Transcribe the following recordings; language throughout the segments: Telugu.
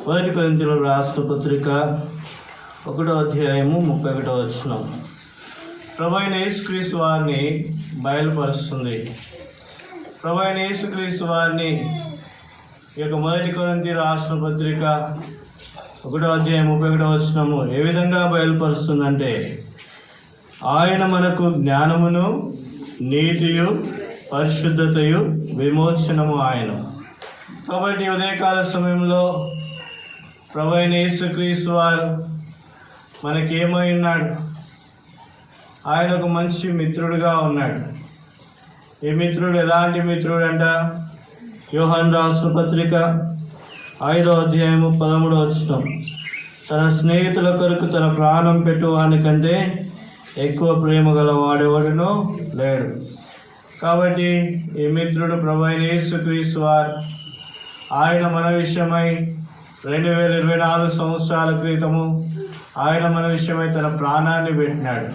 మొదటి కొరింథీయులకు రాసిన పత్రిక 1వ అధ్యాయము 31వ వచనం. ప్రభువైన యేసుక్రీస్తు వారిని బయలుపరుస్తుంది. ప్రభువైన యేసుక్రీస్తు వారిని ఈ యొక్క మొదటి కొరింథీయులకు రాసిన పత్రిక 1వ అధ్యాయం 31వ వచనము ఏ విధంగా బయలుపరుస్తుందంటే, ఆయన మనకు జ్ఞానమును, నీతియు, పరిశుద్ధతయు, విమోచనము ఆయన. కాబట్టి ఉదయకాల సమయంలో ప్రభువైన యేసుక్రీస్తు వారు మనకేమై ఉన్నాడు? ఆయన ఒక మంచి మిత్రుడుగా ఉన్నాడు. ఈ మిత్రుడు ఎలాంటి మిత్రుడు అంట? యోహాను రాసిన పత్రిక 5వ అధ్యాయము 13వ వచనం. తన స్నేహితుల కొరకు తన ప్రాణం పెట్టువానికంటే ఎక్కువ ప్రేమ గల వాడెవడనో లేడు. కాబట్టి ఈ మిత్రుడు ప్రభువైన యేసుక్రీస్తు వారు ఆయన మన విషయమై 2024 సంవత్సరాల క్రితము ఆయన మన విషయమై తన ప్రాణాన్ని పెట్టినాడు.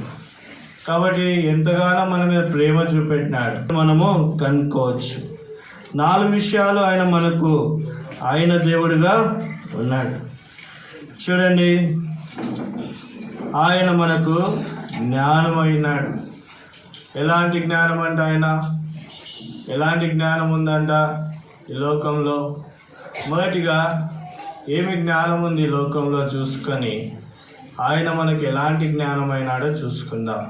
కాబట్టి ఎంతగానో మన మీద ప్రేమ చూపెట్టినాడు మనము కనుక్కోవచ్చు. 4 విషయాలు ఆయన మనకు ఆయన దేవుడుగా ఉన్నాడు. చూడండి, ఆయన మనకు జ్ఞానం అయినాడు. ఎలాంటి జ్ఞానం అంట? ఆయన ఎలాంటి జ్ఞానం ఉందంట ఈ లోకంలో? మొదటిగా ఏమి జ్ఞానం ఉంది ఈ లోకంలో చూసుకొని ఆయన మనకి ఎలాంటి జ్ఞానం అయినాడో చూసుకుందాం.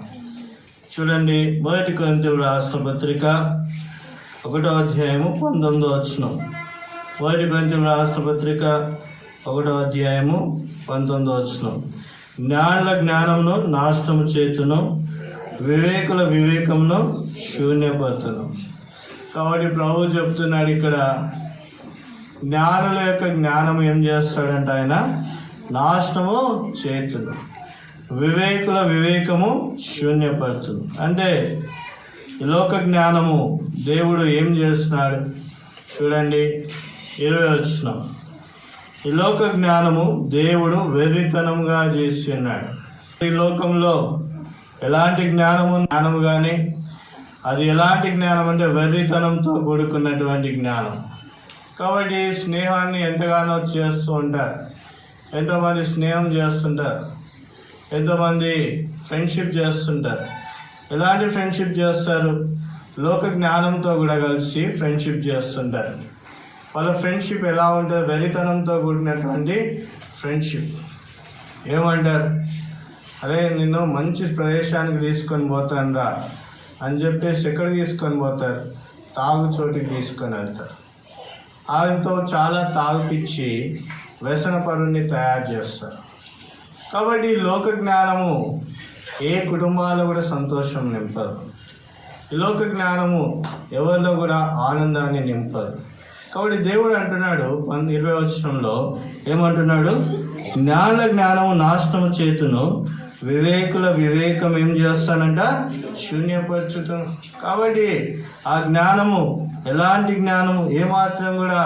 చూడండి, మొదటి కొరింథీయులకు రాసిన పత్రిక 1వ అధ్యాయము 19వ వచనం. మొదటి కొరింథీయులకు రాసిన పత్రిక 1వ అధ్యాయము 19వ వచనం. జ్ఞానుల జ్ఞానమును నాశనము చేతును, వివేకుల వివేకమును శూన్యపరుతును. కాబట్టి ప్రభు చెప్తున్నాడు ఇక్కడ, జ్ఞానుల యొక్క జ్ఞానం ఏం చేస్తాడంట? ఆయన నాశనము చేతును, వివేకుల వివేకము శూన్యపరుతును. అంటే ఈ లోక జ్ఞానము దేవుడు ఏం చేస్తున్నాడు? చూడండి 20వ వచనం. ఈ లోక జ్ఞానము దేవుడు వెర్రితనంగా చేసి ఉన్నాడు. ఈ లోకంలో ఎలాంటి జ్ఞానము కానీ అది ఎలాంటి జ్ఞానం అంటే వెర్రితనంతో కూడుకున్నటువంటి జ్ఞానం. కాబట్టి స్నేహాన్ని ఎంతగానో చేస్తూ ఉంటారు. ఎంతోమంది స్నేహం చేస్తుంటారు, ఎంతోమంది ఫ్రెండ్షిప్ చేస్తుంటారు. ఎలాంటి ఫ్రెండ్షిప్ చేస్తారు? లోక జ్ఞానంతో కూడా కలిసి ఫ్రెండ్షిప్ చేస్తుంటారు. వాళ్ళ ఫ్రెండ్షిప్ ఎలా ఉంటుంది? వెర్రితనంతో కూడినటువంటి ఫ్రెండ్షిప్. ఏమంటారు? అరే నిన్ను మంచి ప్రదేశానికి తీసుకొని పోతాను రా అని చెప్పేసి ఎక్కడికి తీసుకొని పోతారు? తాగు చోటికి తీసుకొని వెళ్తారు. ఆయనతో చాలా తాగుపిచ్చి వ్యసనపరుణ్ణి తయారు చేస్తారు. కాబట్టి లోక జ్ఞానము ఏ కుటుంబాల్లో కూడా సంతోషం నింపదు. ఈ లోక జ్ఞానము ఎవరిలో కూడా ఆనందాన్ని నింపదు. కాబట్టి దేవుడు అంటున్నాడు 20వ వచనంలో ఏమంటున్నాడు? జ్ఞానుల జ్ఞానము నాశనము చేతును, వివేకుల వివేకం ఏం చేస్తానంట? శూన్యపరచును. కాబట్టి ఆ జ్ఞానము ఎలాంటి జ్ఞానము? ఏమాత్రం కూడా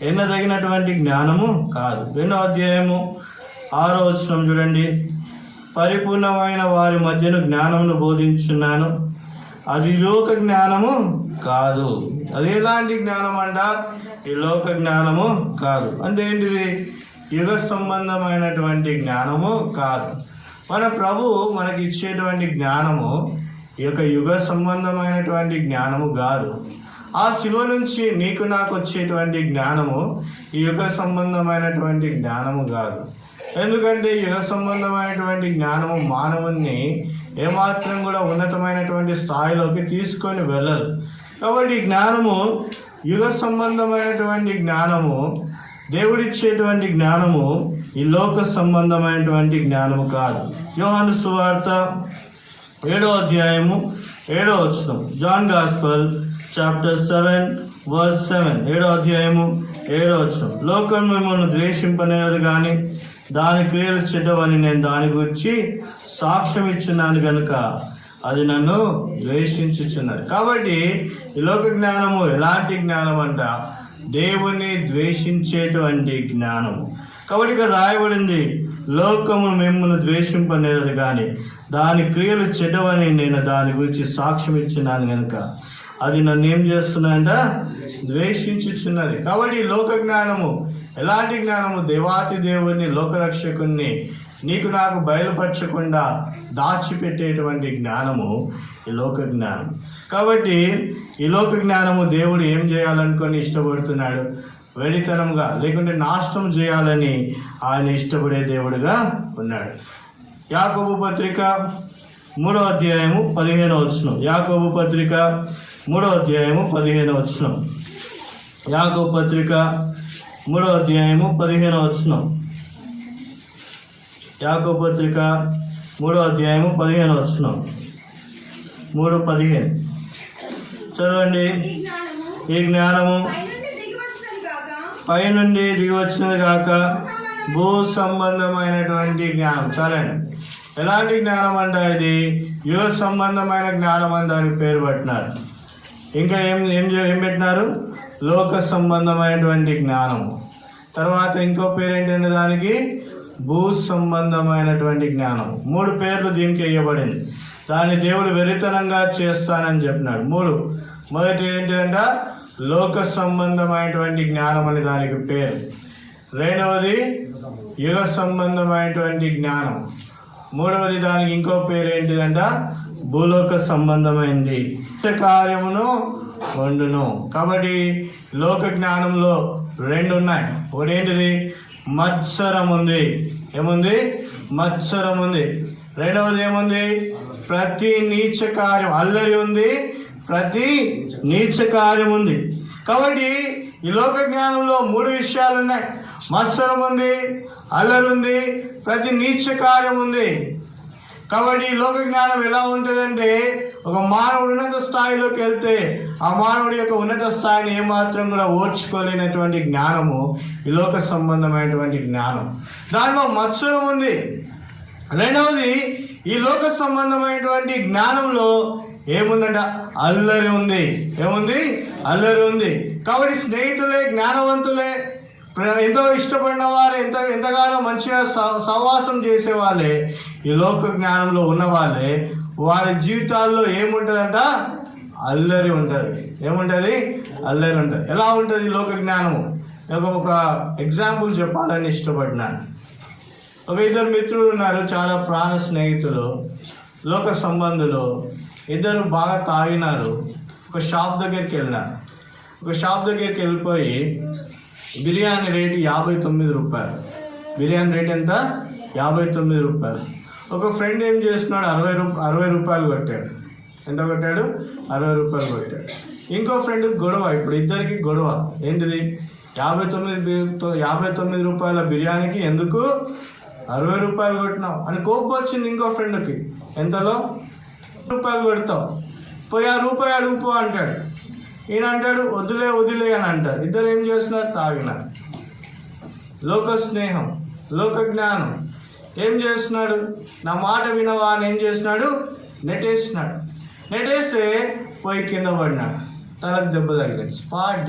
ఎన్నదగినటువంటి జ్ఞానము కాదు. 2వ అధ్యాయము 6వ వచనం చూడండి. పరిపూర్ణమైన వారి మధ్యను జ్ఞానమును బోధించున్నాను, అది లోక జ్ఞానము కాదు. అది ఎలాంటి జ్ఞానం అంట? ఈ లోక జ్ఞానము కాదు. అంటే ఏంటిది? యుగ సంబంధమైనటువంటి జ్ఞానము కాదు. మన ప్రభు మనకి ఇచ్చేటువంటి జ్ఞానము ఈ యొక్క యుగ సంబంధమైనటువంటి జ్ఞానము కాదు. ఆ శిలువ నుంచి నీకు నాకు వచ్చేటువంటి జ్ఞానము ఈ యుగ సంబంధమైనటువంటి జ్ఞానము కాదు. ఎందుకంటే యుగ సంబంధమైనటువంటి జ్ఞానము మానవుణ్ణి ఏమాత్రం కూడా ఉన్నతమైనటువంటి స్థాయిలోకి తీసుకొని వెళ్ళదు. కాబట్టి జ్ఞానము యుగ సంబంధమైనటువంటి జ్ఞానము, దేవుడిచ్చేటువంటి జ్ఞానము ఈ లోక సంబంధమైనటువంటి జ్ఞానము కాదు. యోహాను సువార్త 7వ అధ్యాయము 7వ వచనం. John gospel chapter 7:7. 7వ అధ్యాయము 7వ వచనం. లోకం మిమ్మల్ని ద్వేషింపనేది కానీ దాని క్రియలు చెడ్డవని నేను దాని గురించి సాక్ష్యం ఇచ్చున్నాను కనుక అది నన్ను ద్వేషించుచున్నది. కాబట్టి ఈ లోక జ్ఞానము ఎలాంటి జ్ఞానం అంట? దేవుణ్ణి ద్వేషించేటువంటి జ్ఞానము. కాబట్టి ఇక్కడ రాయబడింది, లోకము మిమ్మల్ని ద్వేషింపనేది కానీ దాని క్రియలు చెడ్డవని నేను దాని గురించి సాక్ష్యం ఇచ్చినాను కనుక అది నన్ను ఏం చేస్తున్నదంట, ద్వేషించుచున్నది. కాబట్టి ఈ లోక జ్ఞానము ఎలాంటి జ్ఞానము? దేవాతి దేవుని లోకరక్షకుణ్ణి నీకు నాకు బయలుపరచకుండా దాచిపెట్టేటువంటి జ్ఞానము ఈ లోక జ్ఞానం. కాబట్టి ఈ లోక జ్ఞానము దేవుడు ఏం చేయాలనుకొని ఇష్టపడుతున్నాడు? వెరితనంగా లేకుంటే నాశనం చేయాలని ఆయన ఇష్టపడే దేవుడుగా ఉన్నాడు. యాకోబు పత్రిక 3వ అధ్యాయము 15వ వచనం. యాకోబు పత్రిక 3వ అధ్యాయము 15వ వచనం. యాకోబు పత్రిక 3వ అధ్యాయము 15వ వచనం. యాకోబు పత్రిక 3వ అధ్యాయము 15వ వచనం. 3:15 చదవండి. ఈ జ్ఞానము పైనుండి దిగి వచ్చినది కాక భూ సంబంధమైనటువంటి జ్ఞానం. సరేండి. ఎలాంటి జ్ఞానం అంటే ఇది యుగ సంబంధమైన జ్ఞానం అని దానికి పేరు పెట్టినారు. ఇంకా ఏం పెట్టినారు? లోక సంబంధమైనటువంటి జ్ఞానము. తర్వాత ఇంకో పేరు ఏంటంటే దానికి భూ సంబంధమైనటువంటి జ్ఞానం. 3 పేర్లు దీనికి వేయబడింది. దాన్ని దేవుడు వెరితనంగా చేస్తానని చెప్పినాడు. 3. మొదటి ఏంటంటే లోక సంబంధమైనటువంటి జ్ఞానం అని దానికి పేరు. రెండవది యుగ సంబంధమైనటువంటి జ్ఞానం. మూడవది దానికి ఇంకో పేరు ఏంటిదంట, భూలోక సంబంధమైంది కార్యమును వండును. కాబట్టి లోక జ్ఞానంలో 2 ఉన్నాయి. ఒకటి ఏంటిది? మత్సరం ఉంది. ఏముంది? మత్సరం ఉంది. రెండవది ఏముంది? ప్రతి నీచ కార్యం, అల్లరి ఉంది, ప్రతి నీచ కార్యం ఉంది. కాబట్టి ఈ లోక జ్ఞానంలో 3 విషయాలు ఉన్నాయి. మత్సరం ఉంది, అల్లరి ఉంది, ప్రతి నీచ కార్యం ఉంది. కాబట్టి ఈ లోక జ్ఞానం ఎలా ఉంటుందంటే, ఒక మానవుడు ఉన్నత స్థాయిలోకి వెళ్తే ఆ మానవుడి యొక్క ఉన్నత స్థాయిని ఏమాత్రం కూడా ఓర్చుకోలేనటువంటి జ్ఞానము ఈ లోక సంబంధమైనటువంటి జ్ఞానం. దానిలో మత్సరం ఉంది. రెండవది ఈ లోక సంబంధమైనటువంటి జ్ఞానంలో ఏముందంట? అల్లరి ఉంది. ఏముంది? అల్లరి ఉంది. కాబట్టి స్నేహితులే, జ్ఞానవంతులే, ఎంతో ఇష్టపడిన వారే, ఎంతగానో మంచిగా సహవాసం చేసేవాళ్ళే, ఈ లోక జ్ఞానంలో ఉన్న వాళ్ళే, వారి జీవితాల్లో ఏముంటుందంట? అల్లరి ఉంటుంది. ఏముంటుంది? అల్లరి ఉంటుంది. ఎలా ఉంటుంది లోక జ్ఞానము? ఒక ఎగ్జాంపుల్ చెప్పాలని ఇష్టపడినాను. ఒక 2 మిత్రులు ఉన్నారు, చాలా ప్రాణ స్నేహితులు, లోక సంబంధులు. 2 బాగా తాగినారు. ఒక షాప్ దగ్గరికి వెళ్ళినారు. ఒక షాప్ దగ్గరికి వెళ్ళిపోయి బిర్యానీ రేటు 59 రూపాయలు. బిర్యానీ రేట్ ఎంత? 59 రూపాయలు. ఒక ఫ్రెండ్ ఏం చేస్తున్నాడు? 60 రూపాయలు కొట్టాడు. ఎంత కొట్టాడు? 60 రూపాయలు కొట్టాడు. ఇంకో ఫ్రెండ్ గొడవ. ఇప్పుడు ఇద్దరికి గొడవ. ఏంటిది? 59 రూపాయల బిర్యానీకి ఎందుకు 60 రూపాయలు కొట్టినావు అని కోపం వచ్చింది ఇంకో ఫ్రెండ్కి. ఎంతలో? రూపాయలు కొడతావు, పోయి ఆ రూపాయి అడుగుపో అంటాడు. ఈయన అంటాడు వదిలే అని అంటారు. ఇద్దరు ఏం చేస్తున్నారు? తాగినారు. లోక స్నేహం, లోక జ్ఞానం ఏం చేస్తున్నాడు? నా మాట వినవా అని ఏం చేస్తున్నాడు? నెట్టేస్తున్నాడు. నెట్టేస్తే పోయి కింద పడినాడు. తలకు దెబ్బ తగిలింది. Spot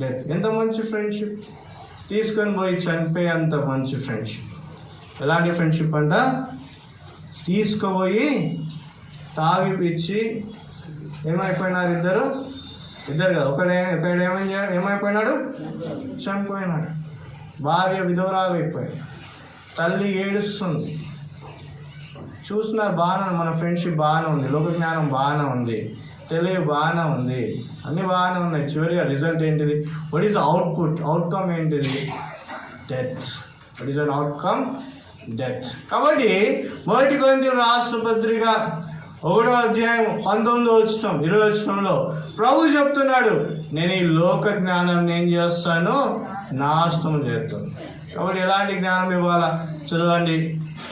death. ఎంత మంచి ఫ్రెండ్షిప్! తీసుకొని పోయి చనిపోయి అంత మంచి ఫ్రెండ్షిప్. ఎలాంటి ఫ్రెండ్షిప్ అంట? తీసుకుపోయి తాగిపిచ్చి ఏమైపోయినారు? ఇద్దరు కదా. ఒకడు ఏమైపోయినాడు? చనిపోయినాడు. భార్య విధవరాలు అయిపోయింది. తల్లి ఏడుస్తుంది. చూస్తున్నారు, బాగానే మన ఫ్రెండ్షిప్ బాగానే ఉంది, లోక జ్ఞానం బాగానే ఉంది, తెలివి బాగానే ఉంది, అన్నీ బాగానే ఉన్నాయి. చివరిగా రిజల్ట్ ఏంటిది? వాట్ ఈస్ అవుట్కమ్ ఏంటిది? Death. What is an outcome? Death. కాబట్టి 1 కొరింథీయుల రాసిన పత్రిక 1వ అధ్యాయం 19వ వచనం 20వ వచనంలో ప్రభు చెప్తున్నాడు, నేను ఈ లోక జ్ఞానం ఏం చేస్తాను? నాశనం చేస్తాను. కాబట్టి ఎలాంటి జ్ఞానం ఇవ్వాలా? చదవండి.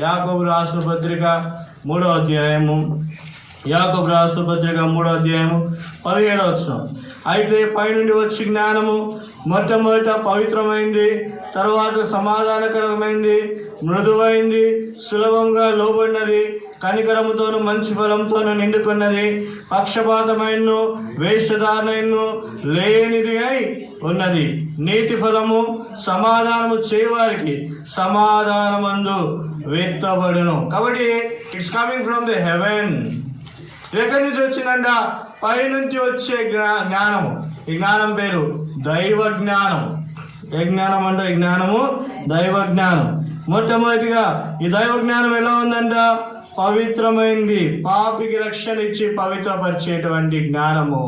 యాకోబు రాసిన పత్రిక 3వ అధ్యాయము. యాకోబు రాసిన పత్రిక 3వ అధ్యాయము 17వ వచనం. అయితే పైనుండి వచ్చి జ్ఞానము మొట్టమొదట పవిత్రమైంది, తర్వాత సమాధానకరమైంది, మృదువైంది, సులభంగా లోబడినది, కనికరముతోను మంచి ఫలంతోను నిండుకున్నది, పక్షపాతమైనను వేషధారణను లేనిది అయి ఉన్నది. నీతి ఫలము సమాధానము చేయవారికి సమాధానమందు వెత్తబడును. కాబట్టి it's coming from the haven. ఎక్కడి నుంచి వచ్చిందంట? పైనుంచి వచ్చే జ్ఞానము. ఈ జ్ఞానం పేరు దైవ జ్ఞానం. ఏ జ్ఞానం అంటే ఈ జ్ఞానము దైవ జ్ఞానం. మొట్టమొదటిగా ఈ దైవ జ్ఞానం ఎలా ఉందంట? పవిత్రమైంది, పాపికి రక్షణ ఇచ్చి పవిత్రపరిచేటువంటి జ్ఞానము,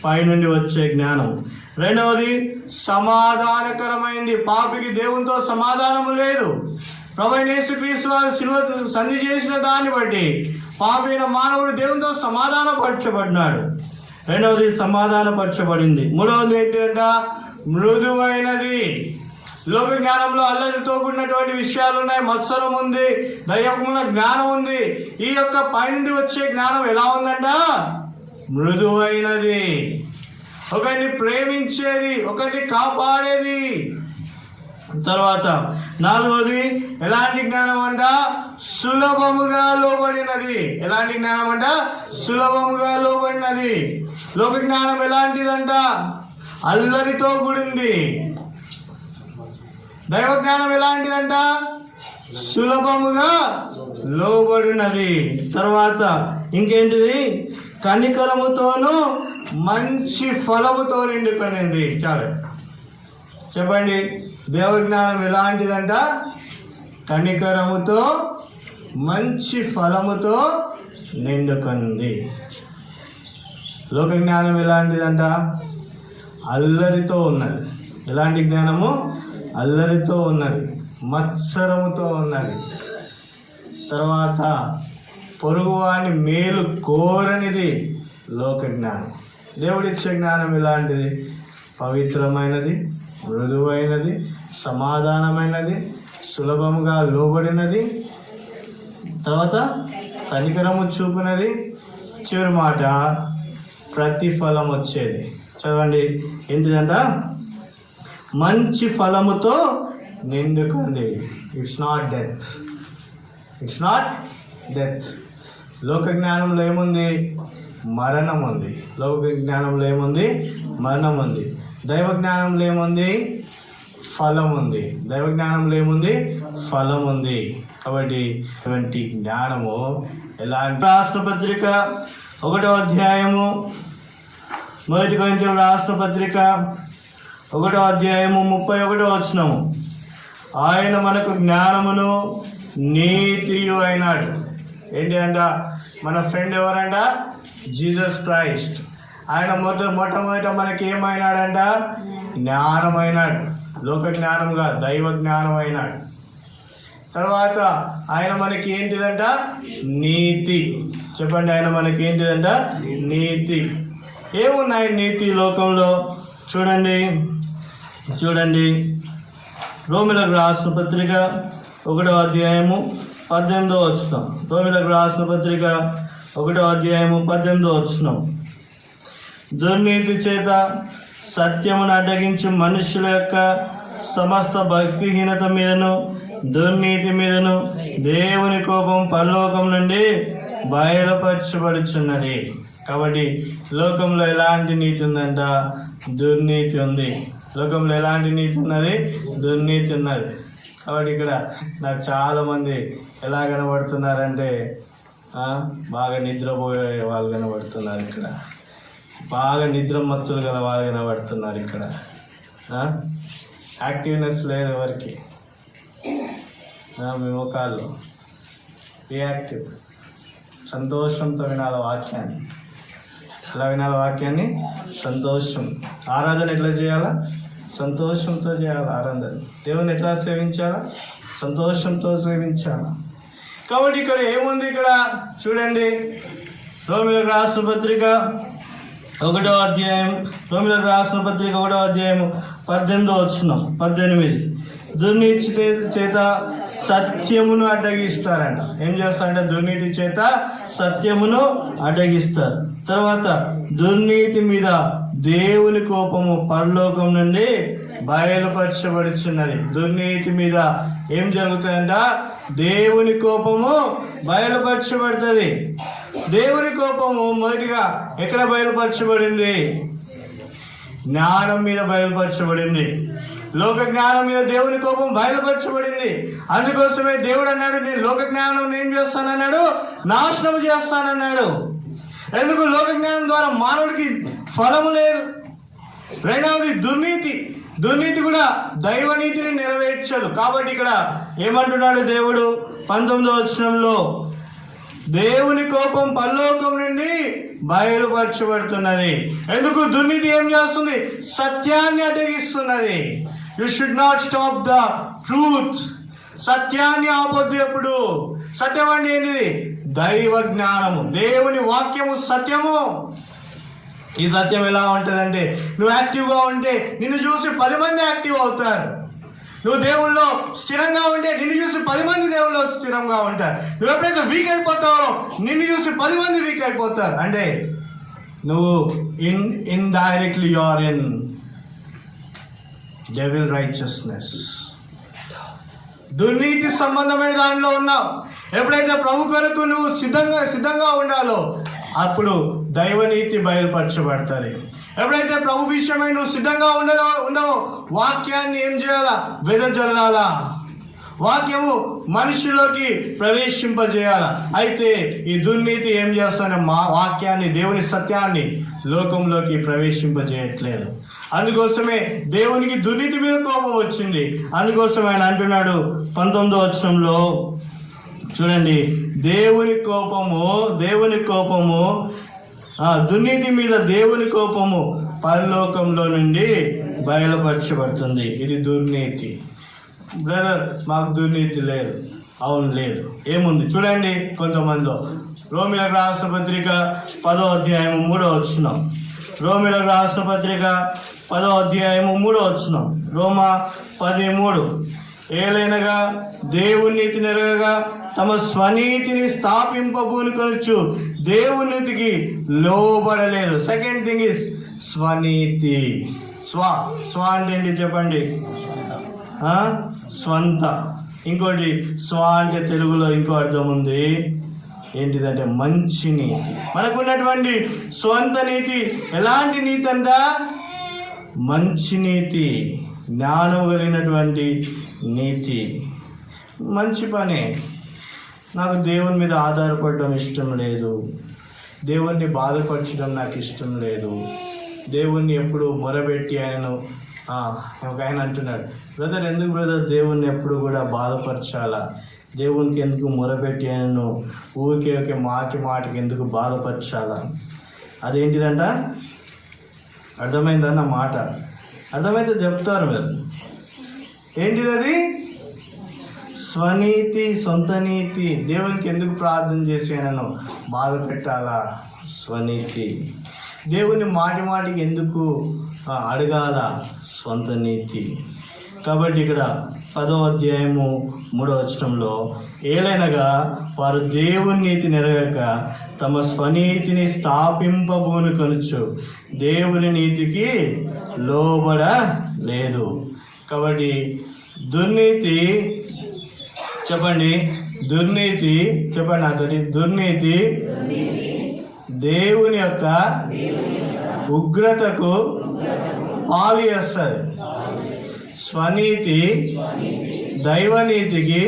పైనుండి వచ్చే జ్ఞానం. రెండవది సమాధానకరమైంది. పాపికి దేవునితో సమాధానము లేదు. ప్రభువైన యేసుక్రీస్తు వారు శిలువ సంధి చేసిన దాన్ని బట్టి పాపైన మానవుడు దేవునితో సమాధానపరచబడినాడు. రెండవది సమాధానపరచబడింది. మూడవది ఏంటంట? మృదువైనది. లోక జ్ఞానంలో అల్లరితో కూడినటువంటి విషయాలు ఉన్నాయి. మత్సరం ఉంది, దైవముల జ్ఞానం ఉంది. ఈ యొక్క పైనుండి వచ్చే జ్ఞానం ఎలా ఉందంట? మృదువైనది, ఒకరిని ప్రేమించేది, ఒకరిని కాపాడేది. తర్వాత నాలుగవది ఎలాంటి జ్ఞానం అంట? సులభముగా లోబడినది. ఎలాంటి జ్ఞానం అంట? సులభముగా లోబడినది. లోక జ్ఞానం ఎలాంటిదంట? అల్లరితో కూడింది. దైవ జ్ఞానం ఎలాంటిదంట? సులభముగా లోబడినది. తర్వాత ఇంకేంటిది? కనికరముతోను మంచి ఫలముతో నిండుకొనింది. చాలు చెప్పండి, దేవజ్ఞానం ఎలాంటిదంట? కనికరముతో మంచి ఫలముతో నిండుకొంది. లోక జ్ఞానం ఎలాంటిదంట? అల్లరితో ఉన్నది. ఎలాంటి జ్ఞానము? అల్లరితో ఉన్నది, మత్సరముతో ఉన్నది. తర్వాత పొరుగువాని మేలు కోరనిది లోక జ్ఞానం. దేవుడిచ్చే జ్ఞానం ఎలాంటిది? పవిత్రమైనది, మృదువైనది, సమాధానమైనది, సులభముగా లోబడినది, తర్వాత కనికరము చూపినది, చివరి మాట ప్రతిఫలం వచ్చేది. చదవండి, ఏంటిదంట? మంచి ఫలముతో నిండుకుంది. It's not death, it's not death. లోక జ్ఞానంలో ఏముంది? మరణం ఉంది. లోక జ్ఞానంలో ఏముంది? మరణం ఉంది. దైవ జ్ఞానంలో ఏముంది? ఫలం ఉంది. దైవ జ్ఞానంలో ఏముంది? ఫలం ఉంది. కాబట్టి ఇటువంటి జ్ఞానము ఎలాంటి? రాష్ట్ర పత్రిక 1వ అధ్యాయము, మొదటి కొరింథీయుల రాష్ట్ర పత్రిక 1వ అధ్యాయము 31వ వచనము. ఆయన మనకు జ్ఞానమును నీతియు అయినాడు. ఏంటి అంట? మన ఫ్రెండ్ ఎవరంట? Jesus Christ. ఆయన మొట్టమొదట మనకి ఏమైనాడంట? జ్ఞానమైనాడు. లోక జ్ఞానంగా దైవ జ్ఞానం అయినాడు. తర్వాత ఆయన మనకి ఏంటిదంట? నీతి. చెప్పండి, ఆయన మనకి ఏంటిదంట? నీతి. ఏమున్నాయి నీతి లోకంలో? చూడండి రోమిలకు రాసిన పత్రిక 1వ అధ్యాయము 18వ వచనం. రోమిలకు రాసిన పత్రిక 1వ అధ్యాయము 18వ వచనం. దుర్నీతి చేత సత్యమును అడ్డగించి మనుషుల యొక్క సమస్త భక్తిహీనత మీదను దుర్నీతి మీదను దేవుని కోపం పరలోకం నుండి బయలుపరచబడుచున్నది. కాబట్టి లోకంలో ఎలాంటి నీతి ఉందంట? దుర్నీతి ఉంది. లోకంలో ఎలాంటి నీతి ఉన్నది? దుర్నీతి ఉన్నది. కాబట్టి ఇక్కడ నాకు చాలామంది ఎలా కనబడుతున్నారంటే బాగా నిద్రపోయే వాళ్ళు కనబడుతున్నారు. ఇక్కడ బాగా నిద్రమత్తులు గల వాళ్ళు కనబడుతున్నారు. ఇక్కడ యాక్టివ్నెస్ లేదు ఎవరికి. మీ ముఖాల్లో రియాక్టివ్. సంతోషంతో వినాలి వాక్యాన్ని. ఎలా వినాలి వాక్యాన్ని? సంతోషం. ఆరాధన ఎట్లా చేయాలా? సంతోషంతో చేయాలి ఆరాధన. దేవుని ఎట్లా సేవించాలా? సంతోషంతో సేవించాలా. కాబట్టి ఇక్కడ ఏముంది? ఇక్కడ చూడండి, రోమిలకు రాసిన పత్రిక 1వ అధ్యాయం, రోమిలకు రాసిన పత్రిక 1వ అధ్యాయము 18వ వచనం. 18. దుర్నీతి చేత సత్యమును అడ్డగిస్తారంట. ఏం చేస్తారంటే దుర్నీతి చేత సత్యమును అడ్డగిస్తారు. తర్వాత దుర్నీతి మీద దేవుని కోపము పరలోకం నుండి బయలుపరచబడుచున్నది. దుర్నీతి మీద ఏం జరుగుతుందంట? దేవుని కోపము బయలుపరచబడుతుంది. దేవుని కోపము మొదటిగా ఎక్కడ బయలుపరచబడింది? జ్ఞానం మీద బయలుపరచబడింది. లోక జ్ఞానం మీద దేవుని కోపం బయలుపరచబడింది. అందుకోసమే దేవుడు అన్నాడు, నేను లోక జ్ఞానం ఏం చేస్తానన్నాడు? నాశనం చేస్తానన్నాడు. ఎందుకు? లోక జ్ఞానం ద్వారా మానవుడికి ఫలము లేదు. రెండవది దుర్నీతి కూడా దైవనీతిని నెరవేర్చదు. కాబట్టి ఇక్కడ ఏమంటున్నాడు దేవుడు 19వ వచనంలో, దేవుని కోపం పరలోకం నుండి బయలుపరచబడుతున్నది. ఎందుకు? దుర్నీతి ఏం చేస్తుంది? సత్యాన్ని అడ్డగిస్తున్నది. You should not stop the truth. సత్యాన్ని ఆపొద్దు ఎప్పుడు. సత్యం అంటే ఏంటిది? దైవ జ్ఞానము, దేవుని వాక్యము సత్యము. ఈ సత్యం ఎలా ఉంటుందంటే, నువ్వు యాక్టివ్గా ఉంటే నిన్ను చూసి 10 మంది యాక్టివ్ అవుతారు. నువ్వు దేవుల్లో స్థిరంగా ఉంటే నిన్ను చూసి 10 మంది దేవుల్లో స్థిరంగా ఉంటారు. నువ్వు ఎప్పుడైతే వీక్ అయిపోతావో నిన్ను చూసి 10 మంది వీక్ అయిపోతారు. అంటే నువ్వు indirectly you are in devil righteousness. దుర్నీతి సంబంధమైన దానిలో ఉన్నావు. ఎప్పుడైతే ప్రభు కొరకు నువ్వు సిద్ధంగా ఉండాలో అప్పుడు దైవనీతి బయలుపరచబడుతుంది. ఎప్పుడైతే ప్రభు విషయమై నువ్వు సిద్ధంగా ఉండవో వాక్యాన్ని ఏం చేయాలా? వెదజల్లాలా. వాక్యము మనుషుల్లోకి ప్రవేశింపజేయాలా. అయితే ఈ దుర్నీతి ఏం చేస్తానే వాక్యాన్ని, దేవుని సత్యాన్ని లోకంలోకి ప్రవేశింపజేయట్లేదు. అందుకోసమే దేవునికి దుర్నీతి మీద కోపం వచ్చింది. అందుకోసం ఆయన అంటున్నాడు 19వ వచనంలో చూడండి, దేవుని కోపము దుర్నీతి మీద దేవుని కోపము పరలోకంలో నుండి బయలుపరచబడుతుంది. ఇది దుర్నీతి. బ్రదర్, మాకు దుర్నీతి లేదు. అవును, లేదు. ఏముంది చూడండి. కొంతమంది రోమీయులకు రాసిన పత్రిక 10వ అధ్యాయం 3వ వచనం. రోమీయులకు రాసిన పత్రిక 10వ అధ్యాయం 3వ వచనం. రోమా 10:3. ఏలైనగా దేవుని నీతి నెరగగా తమ స్వనీతిని స్థాపింపబూనుకొనొచ్చు దేవుని నీతికి లోబడలేదు. సెకండ్ థింగ్ ఇస్ స్వనీతి. స్వ అంటే ఏంటి చెప్పండి? స్వంత. ఇంకోటి స్వ అంటే తెలుగులో ఇంకో అర్థం ఉంది. ఏంటిదంటే మంచి నీతి. మనకున్నటువంటి స్వంత నీతి ఎలాంటి నీతి అంట? మంచి నీతి, జ్ఞానం కలిగినటువంటి నీతి. మంచి పనే. నాకు దేవుని మీద ఆధారపడడం ఇష్టం లేదు. దేవుణ్ణి బాధపరచడం నాకు ఇష్టం లేదు. దేవుణ్ణి ఎప్పుడు మొరబెట్టి ఆయన అంటున్నాడు, బ్రదర్ ఎందుకు బ్రదర్ దేవుణ్ణి ఎప్పుడు కూడా బాధపరచాలా? దేవునికి ఎందుకు మొరబెట్టి ఆయనను ఊరికే మాటికి ఎందుకు బాధపరచాలా? అదేంటిదంట? అర్థమైందన్న మాట? అర్థమైతే చెప్తారు మీరు. ఏంటిది అది? స్వనీతి, సొంత నీతి. దేవునికి ఎందుకు ప్రార్థన చేసి ఆయనను బాధ పెట్టాలా? స్వనీతి. దేవుని మాటికి ఎందుకు అడగాల? స్వంత నీతి. కాబట్టి ఇక్కడ 10వ అధ్యాయము 3వ వచనంలో, ఏలైనగా వారు దేవుని నీతి నెరగక తమ స్వనీతిని స్థాపింపబూనుకొనొచ్చు దేవుని నీతికి లోబడలేదు. కాబట్టి దుర్నీతి చెప్పండి. అతడి దుర్నీతి దేవుని యొక్క ఉగ్రతకు పాలు చేస్తుంది. స్వనీతి దైవనీతికి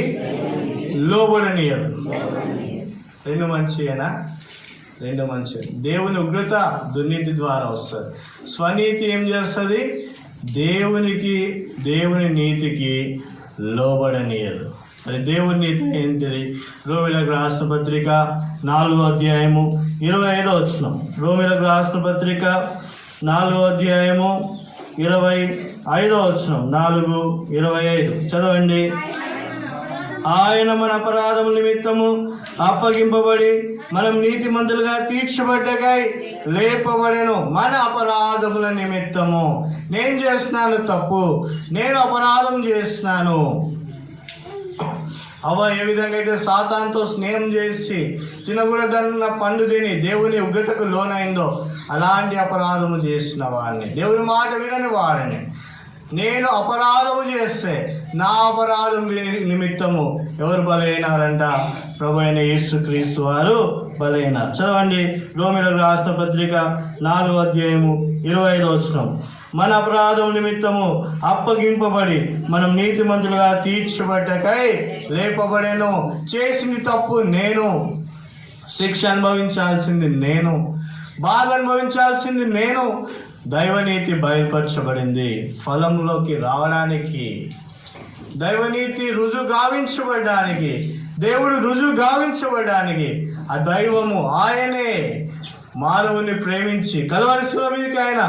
లోబడనీయదు. రెండు మంచియేనా? రెండు మంచి. దేవుని ఉగ్రత దుర్నీతి ద్వారా వస్తుంది. స్వనీతి ఏం చేస్తుంది? దేవుని నీతికి లోబడనీయదు. మరి దేవుని నీతి ఏంటిది? రోమీయులకు రాసిన పత్రిక 4వ అధ్యాయము 25వ వచనం. రోమీయులకు రాసిన పత్రిక 4వ అధ్యాయము 25వ వచనం. 4:25 చదవండి. ఆయన మన అపరాధముల నిమిత్తము అప్పగింపబడి మనం నీతిమంతులుగా తీర్చబడ్డకై లేపబడెను. మన అపరాధముల నిమిత్తము. నేను చేస్తున్నాను తప్పు, నేను అపరాధం చేస్తున్నాను. ఏ విధంగా అయితే సాతానుతో స్నేహం చేసి తినకూడదన్న పండు తిని దేవుని ఉగ్రతకు లోనైందో అలాంటి అపరాధము చేసిన వాడిని, దేవుని మాట వినని వాడిని నేను అపరాధము చేస్తే నా అపరాధం నిమిత్తము ఎవరు బలైనారంట? ప్రభు అయిన యేసుక్రీస్తు వారు బలైనారు. చదవండి. రోమీయులకు రాసిన పత్రిక 4వ అధ్యాయము 25వ వచనం. మన అపరాధం నిమిత్తము అప్పగింపబడి మనం నీతిమంతులుగా తీర్చబడ్డకై లేపబడెను. చేసింది తప్పు నేను, శిక్ష అనుభవించాల్సింది నేను, బాధ అనుభవించాల్సింది నేను. దైవనీతి బయలుపరచబడింది ఫలంలోకి రావడానికి, దైవనీతి రుజువు గావించబడడానికి, దేవుడు రుజువు గావించబడడానికి. ఆ దైవము ఆయనే మానవుని ప్రేమించి కలువరి శిలువ మీదకి ఆయన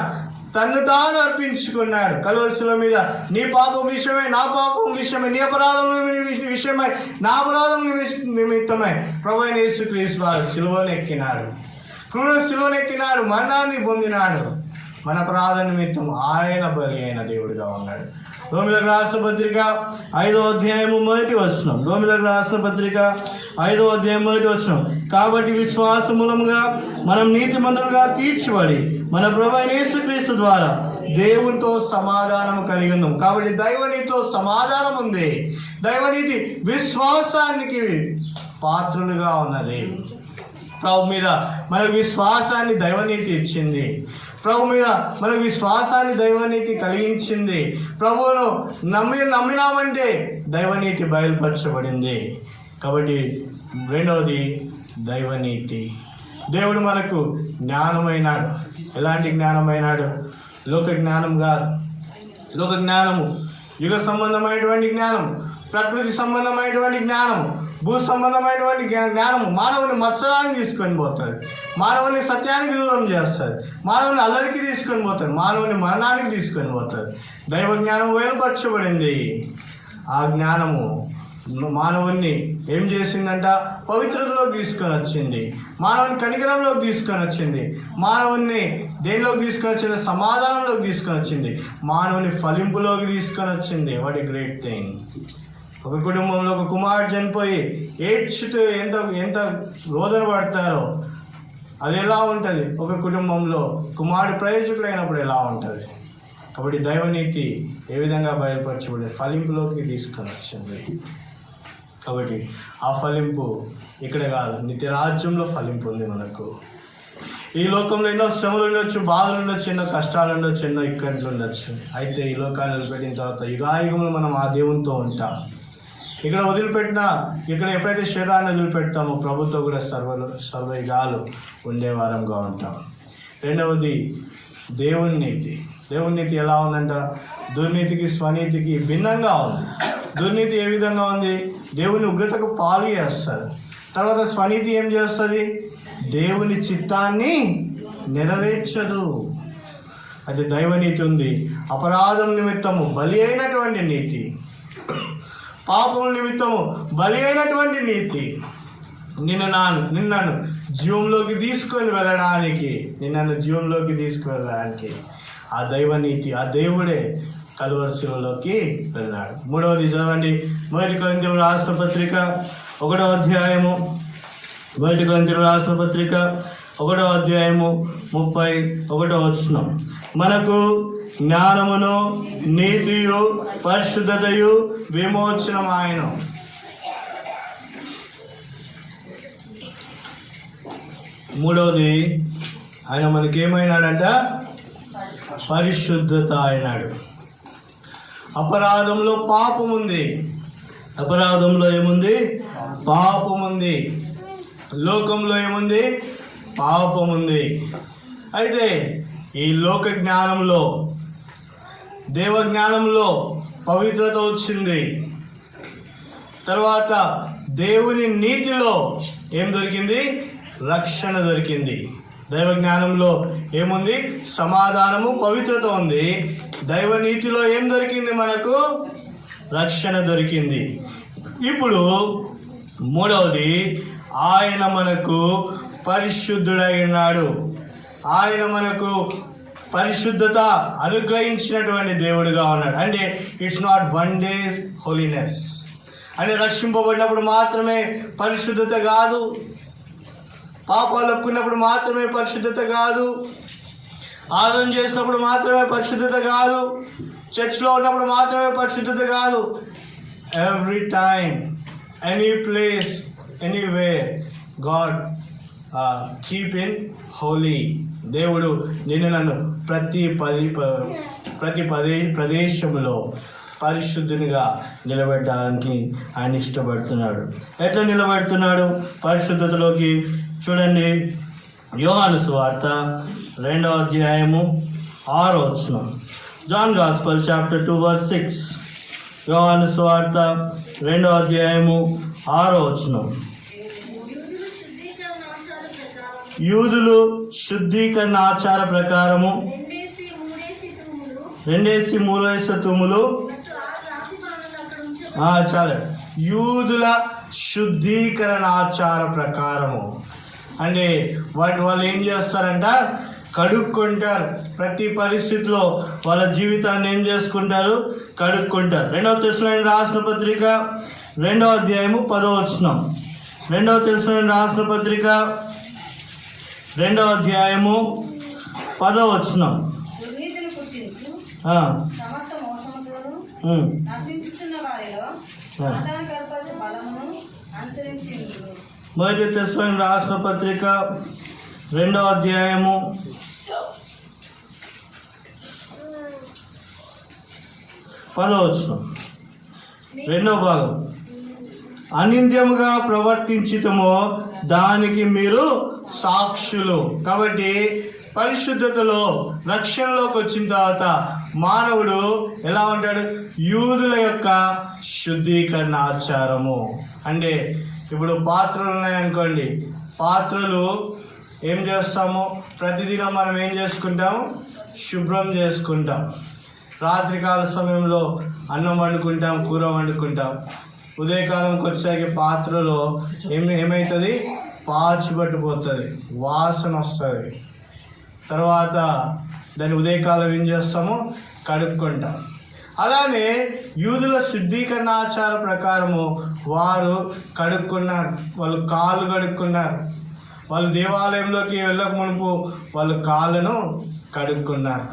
తన్ను తాను అర్పించుకున్నాడు. కలువరి శిలువ మీద నీ పాపం విషయమై, నా పాపం విషయమై, నీ అపరాధం విషయమై, నా అపరాధం నిమిత్తమై ప్రభువైన యేసుక్రీస్తు వారు శిలువనెక్కినాడు, శిలువనెక్కినాడు, మరణాన్ని పొందినాడు. మన అపరాధ నిమిత్తం ఆయన బలి అయిన దేవుడిగా ఉన్నాడు. రోమిలకు రాసిన పత్రిక 5వ అధ్యాయము 1వ వచనం. రోమిలకు రాసిన పత్రిక 5వ అధ్యాయం 1వ వచనం. కాబట్టి విశ్వాస మూలముగా మనం నీతిమంతులుగా తీర్చబడి మన ప్రభువైన యేసుక్రీస్తు ద్వారా దేవునితో సమాధానం కలిగి ఉన్నాం. కాబట్టి దైవనీతితో సమాధానం ఉంది. దైవనీతి విశ్వాసానికి పాత్రులుగా ఉన్నది. ప్రభు మీద మన విశ్వాసాన్ని దైవనీతి ఇచ్చింది. ప్రభు మీద మన విశ్వాసాన్ని దైవనీతి కలిగించింది. ప్రభువును నమ్మినామంటే దైవనీతి బయలుపరచబడింది. కాబట్టి రెండవది దైవనీతి. దేవుడు మనకు జ్ఞానమైనాడు. ఎలాంటి జ్ఞానమైనాడు? లోక జ్ఞానం కాదు. లోక జ్ఞానము యుగ సంబంధమైనటువంటి జ్ఞానం, ప్రకృతి సంబంధమైనటువంటి జ్ఞానం, భూ సంబంధమైనటువంటి జ్ఞానము మానవుని మత్సరానికి తీసుకొని పోతుంది, మానవుని సత్యానికి దూరం చేస్తుంది, మానవుని అల్లరికి తీసుకొని పోతుంది, మానవుని మరణానికి తీసుకొని పోతుంది. దైవ జ్ఞానం వేలుపరచబడింది. ఆ జ్ఞానము మానవుణ్ణి ఏం చేసిందంట? పవిత్రతలోకి తీసుకొని వచ్చింది, మానవుని కనికరంలోకి తీసుకొని వచ్చింది, మానవుణ్ణి దేనిలోకి తీసుకొని వచ్చింది? సమాధానంలోకి తీసుకొని వచ్చింది, మానవుని ఫలింపులోకి తీసుకొని వచ్చింది. What a great thing. ఒక కుటుంబంలో ఒక కుమారుడు చనిపోయి ఏడ్చుతూ ఎంత రోదన పడతారో అది ఎలా ఉంటుంది? ఒక కుటుంబంలో కుమారుడు ప్రయోజకుడైనప్పుడు ఎలా ఉంటుంది? కాబట్టి దైవనీతి ఏ విధంగా బయలుపరచబడి ఫలింపులోకి తీసుకొని వచ్చింది. కాబట్టి ఆ ఫలింపు ఇక్కడ కాదు, నిత్య రాజ్యంలో ఫలింపు ఉంది మనకు. ఈ లోకంలో ఎన్నో శ్రమలు ఉండొచ్చు, బాధలు ఉండొచ్చు, ఎన్నో కష్టాలు ఉండొచ్చు, ఎన్నో ఇక్కట్లు ఉండొచ్చు. అయితే ఈ లోకాన్ని వదిలిపెట్టిన తర్వాత యుగాయుగంలో మనం ఆ దేవునితో ఉంటాం. ఇక్కడ వదిలిపెట్టిన, ఇక్కడ ఎప్పుడైతే శరీరాన్ని వదిలిపెడతామో ప్రభుతో కూడా సర్వయుగాలు ఉండేవారంగా ఉంటాం. రెండవది దేవుని నీతి. దేవుని నీతి ఎలా ఉందంట? దుర్నీతికి స్వనీతికి భిన్నంగా ఉంది. దుర్నీతి ఏ విధంగా ఉంది? దేవుని ఉగ్రతకు పాలు చేస్తుంది. తర్వాత స్వనీతి ఏం చేస్తుంది? దేవుని చిత్తాన్ని నెరవేర్చదు. అది దైవనీతి ఉంది. అపరాధం నిమిత్తము బలి అయినటువంటి నీతి, పాపం నిమిత్తము బలి అయినటువంటి నీతి, నిన్నను జీవంలోకి తీసుకొని వెళ్ళడానికి, ఆ దైవనీతి, ఆ దేవుడే కలువరి శిలువలోకి వెళ్ళాడు. మూడవది చదవండి, 1 కొరింథీయులకు రాసిన పత్రిక 1వ అధ్యాయము, 1 కొరింథీయులకు రాసిన పత్రిక 1వ అధ్యాయము 31వ వచనం. మనకు జ్ఞానమును నీతియు పరిశుద్ధతయు విమోచనమాయను. మూడవది ఆయన మనకేమైనాడంట? పరిశుద్ధత అయినాడు. అపరాధంలో పాపం ఉంది. అపరాధంలో ఏముంది? పాపం ఉంది. లోకంలో ఏముంది? పాపం ఉంది. అయితే ఈ లోక జ్ఞానంలో, దేవ జ్ఞానంలో పవిత్రత వచ్చింది. తర్వాత దేవుని నీతిలో ఏం దొరికింది? రక్షణ దొరికింది. దైవ జ్ఞానంలో ఏముంది? సమాధానము, పవిత్రత ఉంది. దైవ నీతిలో ఏం దొరికింది? మనకు రక్షణ దొరికింది. ఇప్పుడు మూడవది, ఆయన మనకు పరిశుద్ధుడై ఉన్నాడు. ఆయన మనకు పరిశుద్ధత అనుగ్రహించినటువంటి దేవుడుగా ఉన్నాడు. అంటే it's not one day holiness. అంటే రక్షింపబడినప్పుడు మాత్రమే పరిశుద్ధత కాదు, పాపాలు ఒప్పుకున్నప్పుడు మాత్రమే పరిశుద్ధత కాదు, ఆరాధన చేసినప్పుడు మాత్రమే పరిశుద్ధత కాదు, చర్చ్లో ఉన్నప్పుడు మాత్రమే పరిశుద్ధత కాదు. Every time, any place, anywhere, God keep in holy. దేవుడు నన్ను ప్రతి ప్రదేశంలో పరిశుద్ధునిగా నిలబెట్టడానికి ఆయన ఇష్టపడుతున్నాడు. ఎట్లా నిలబెడుతున్నాడు? పరిశుద్ధతలోకి చూడండి, యోహాను సువార్త 2వ అధ్యాయము 6వ వచనం. John gospel chapter 2 verse 6. యోహాను సువార్త 2వ అధ్యాయము 6వ వచనం. యూదులు శుద్ధీకరణ ఆచార ప్రకారము 2 తూములు చాలు. యూదుల శుద్ధీకరణ ఆచార ప్రకారము అంటే వాళ్ళు ఏం చేస్తారంట, కడుక్కుంటారు. ప్రతి పరిస్థితిలో వాళ్ళ జీవితాన్ని ఏం చేసుకుంటారు, కడుక్కుంటారు. 2వ తెస్సలోనికీయులకు రాసిన పత్రిక 2వ అధ్యాయము 10వ వచనం. 2వ తెస్సలోనికీయులకు రాసిన పత్రిక 2వ అధ్యాయము 10వ వచనం. మొదటి తెస్సలోనికీయులకు రాసిన పత్రిక 2వ అధ్యాయము 10వ వచనం, 2వ భాగం. అనింద్యముగా ప్రవర్తించితమో దానికి మీరు సాక్షులు. కాబట్టి పరిశుద్ధతలో రక్షణలోకి వచ్చిన తర్వాత మానవుడు ఎలా ఉంటాడు, యూదుల యొక్క శుద్ధీకరణ ఆచారము. అంటే ఇప్పుడు పాత్రలు ఉన్నాయనుకోండి, పాత్రలు ఏం చేస్తాము, ప్రతిదినం మనం ఏం చేసుకుంటాము, శుభ్రం చేసుకుంటాం. రాత్రికాల సమయంలో అన్నం వండుకుంటాం, కూర వండుకుంటాం. ఉదయకాలంకి వచ్చాక పాత్రలో ఏమవుతుంది, పాచి పట్టిపోతుంది, వాసన వస్తుంది. తర్వాత దాన్ని ఉదయకాలం ఏం చేస్తాము, కడుక్కుంటాం. అలానే యూదుల శుద్ధీకరణ ఆచార ప్రకారము వారు కడుక్కున్నారు, వాళ్ళు కాళ్ళు కడుక్కున్నారు. వాళ్ళు దేవాలయంలోకి వెళ్ళక మునుపు వాళ్ళు కాళ్ళను కడుక్కున్నారు.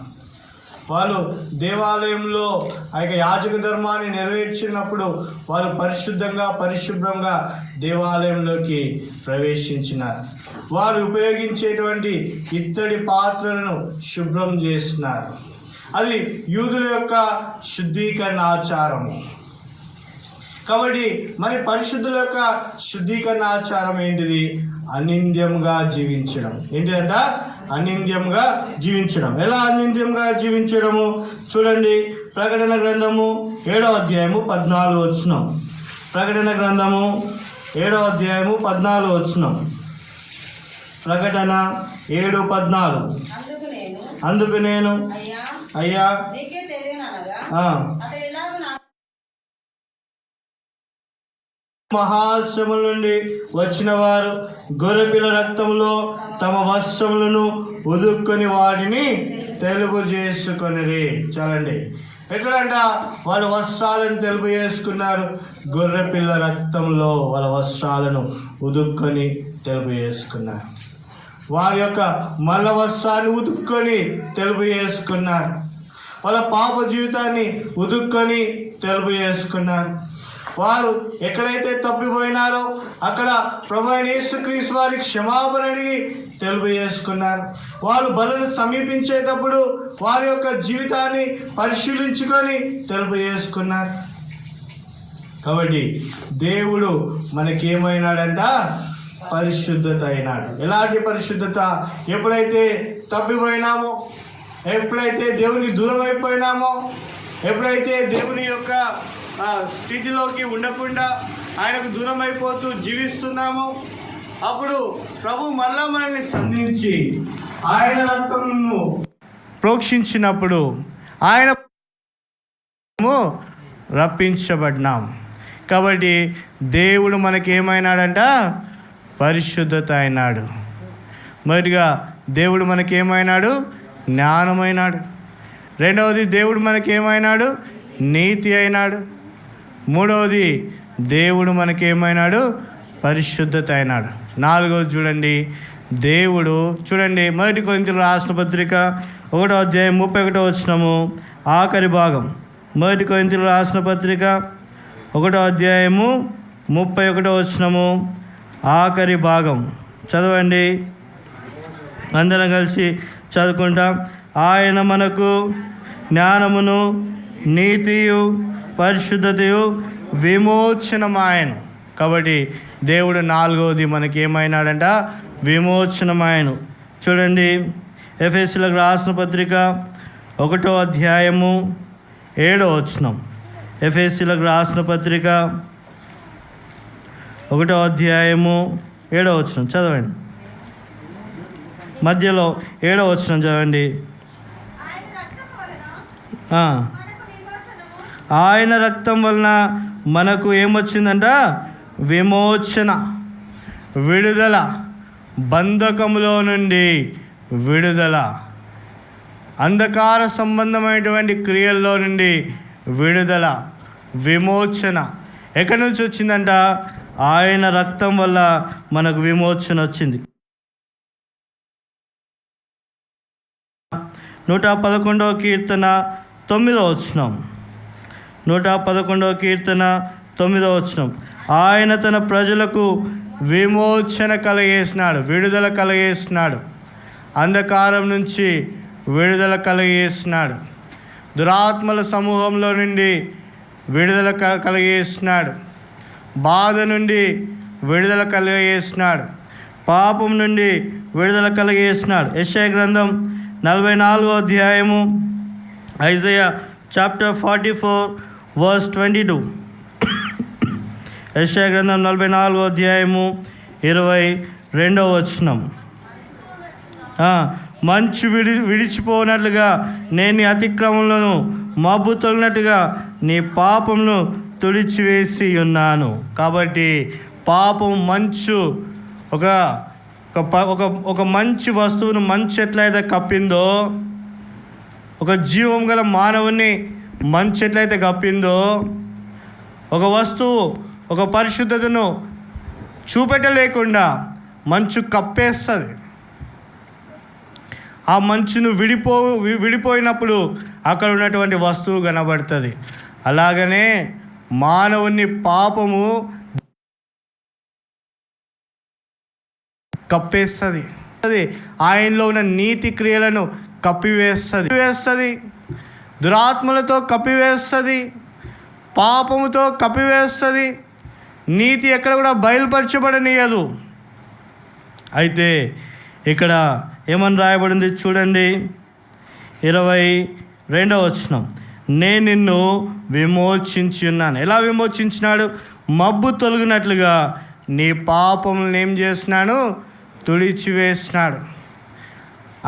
వాళ్ళు దేవాలయంలో ఆ యొక్క యాజక ధర్మాన్ని నెరవేర్చినప్పుడు వాళ్ళు పరిశుభ్రంగా దేవాలయంలోకి ప్రవేశించినారు. వారు ఉపయోగించేటువంటి ఇత్తడి పాత్రలను శుభ్రం చేస్తున్నారు. అది యూదుల యొక్క శుద్ధీకరణ ఆచారము. కాబట్టి మరి పరిశుద్ధుల యొక్క శుద్ధీకరణ ఆచారం ఏంటిది, అనింద్యంగా జీవించడం. ఏంటిదంట, అనింద్యంగా జీవించడం. ఎలా అనింద్యంగా జీవించడము చూడండి, ప్రకటన గ్రంథము 7వ అధ్యాయము 14వ వచనం. ప్రకటన గ్రంథము 7వ అధ్యాయము 14వ వచనం. ప్రకటన 7:14. అందుకు నేను అయ్యా మహాశ్రమల నుండి వచ్చిన వారు గొర్రెపిల్ల రక్తంలో తమ వస్త్రములను ఉదుక్కొని వాటిని తెలుపు చేసుకొనిరి. చాలండి, ఎక్కడంట వాళ్ళ వస్త్రాలను తెలుపు చేసుకున్నారు, గొర్రెపిల్ల రక్తంలో వాళ్ళ వస్త్రాలను ఉదుక్కొని తెలుపు చేసుకున్నారు. వారి యొక్క మల్ల వస్త్రాన్ని ఉదుక్కొని తెలుపు చేసుకున్నారు. వాళ్ళ పాప జీవితాన్ని ఉదుక్కొని తెలుపు చేసుకున్నారు. వారు ఎక్కడైతే తప్పిపోయినారో అక్కడ ప్రభువైన యేసుక్రీస్తు వారికి క్షమాపణ అడిగి తెలుపు చేసుకున్నారు. వారు బలులను సమీపించేటప్పుడు వారి యొక్క జీవితాన్ని పరిశీలించుకొని తెలుపు చేసుకున్నారు. కాబట్టి దేవుడు మనకేమైనాడంట, పరిశుద్ధత అయినాడు. ఎలాంటి పరిశుద్ధత, ఎప్పుడైతే తప్పిపోయినామో, ఎప్పుడైతే దేవునికి దూరం అయిపోయినామో, ఎప్పుడైతే దేవుని యొక్క స్థితిలోకి ఉండకుండా ఆయనకు దూరం అయిపోతూ జీవిస్తున్నామో, అప్పుడు ప్రభు మళ్ళా మనల్ని సంధించి ఆయన రక్తమును ప్రోక్షించినప్పుడు ఆయన రప్పించబడినాం. కాబట్టి దేవుడు మనకేమైనాడంట, పరిశుద్ధత అయినాడు. మొదటిగా దేవుడు మనకేమైనాడు, జ్ఞానమైనాడు. రెండవది దేవుడు మనకేమైనాడు, నీతి అయినాడు. మూడవది దేవుడు మనకేమైనాడు, పరిశుద్ధత అయినాడు. నాలుగవది చూడండి, దేవుడు చూడండి, 1 కొరింథీయులకు రాసిన పత్రిక 1వ అధ్యాయం 31వ వచనము ఆఖరి భాగం. 1 కొరింథీయులకు రాసిన పత్రిక 1వ అధ్యాయము 31వ వచనము ఆఖరి భాగం చదవండి, అందరం కలిసి చదువుకుంటాం. ఆయన మనకు జ్ఞానమును, నీతియు, పరిశుద్ధతయు, విమోచనమాయను. కాబట్టి దేవుడు నాలుగవది మనకి ఏమైనాడంట, విమోచనమాయను. చూడండి, ఎఫెసీయులకు రాసిన పత్రిక 1వ అధ్యాయము 7వ వచనం. ఎఫెసీయులకు రాసిన పత్రిక 1వ అధ్యాయము 7వ వచనం చదవండి. మధ్యలో 7వ వచనం చదవండి. ఆయన రక్తం వలన మనకు ఏమొచ్చిందంట? విమోచన, విడుదల, బంధకములో నుండి విడుదల, అంధకార సంబంధమైనటువంటి క్రియల్లో నుండి విడుదల, విమోచన. ఎక్కడి నుంచి వచ్చిందంట? ఆయన రక్తం వల్ల మనకు విమోచన వచ్చింది. 111వ కీర్తన 9వ వచనం. 111వ కీర్తన 9వ వచనం. ఆయన తన ప్రజలకు విమోచన కలగేసినాడు, విడుదల కలగేసినాడు. అంధకారం నుంచి విడుదల కలగేసినాడు. దురాత్మల సమూహంలో నుండి విడుదల కలగేసినాడు. బాధ నుండి విడుదల కలగేసినాడు. పాపం నుండి విడుదల కలగేసినాడు. యెషయా గ్రంథం 44వ అధ్యాయము, ఐజయా చాప్టర్ 44 వర్స్ 22. యెషయా గ్రంథం 44వ అధ్యాయము 22వ వచనం. మంచు విడిచిపోనట్లుగా నేను నీ అతిక్రమములను మబ్బు తొలగినట్టుగా నీ పాపమును తుడిచివేసి ఉన్నాను. కాబట్టి పాపం మంచు, ఒక మంచి వస్తువును మంచు ఎట్లయితే కప్పిందో, ఒక జీవం గల మానవుని మంచు ఎట్లయితే కప్పిందో, ఒక వస్తువు ఒక పరిశుద్ధతను చూపెట్టలేకుండా మంచు కప్పేస్తుంది. ఆ మంచును విడిపోయినప్పుడు అక్కడ ఉన్నటువంటి వస్తువు కనబడుతుంది. అలాగనే మానవుని పాపము కప్పేస్తుంది. ఆయనలో ఉన్న నీతి క్రియలను కప్పివేస్తుంది, దురాత్మలతో కప్పివేస్తుంది, పాపముతో కప్పివేస్తుంది. నీతి ఎక్కడ కూడా బయలుపరచబడనీయదు. అయితే ఇక్కడ ఏమని రాయబడింది చూడండి, 22వ వచనం. నేను నిన్ను విమోచించి ఉన్నాను. ఎలా విమోచించినాడు? మబ్బు తొలగినట్లుగా నీ పాపములను ఏం చేసినాను? తుడిచివేసినాడు.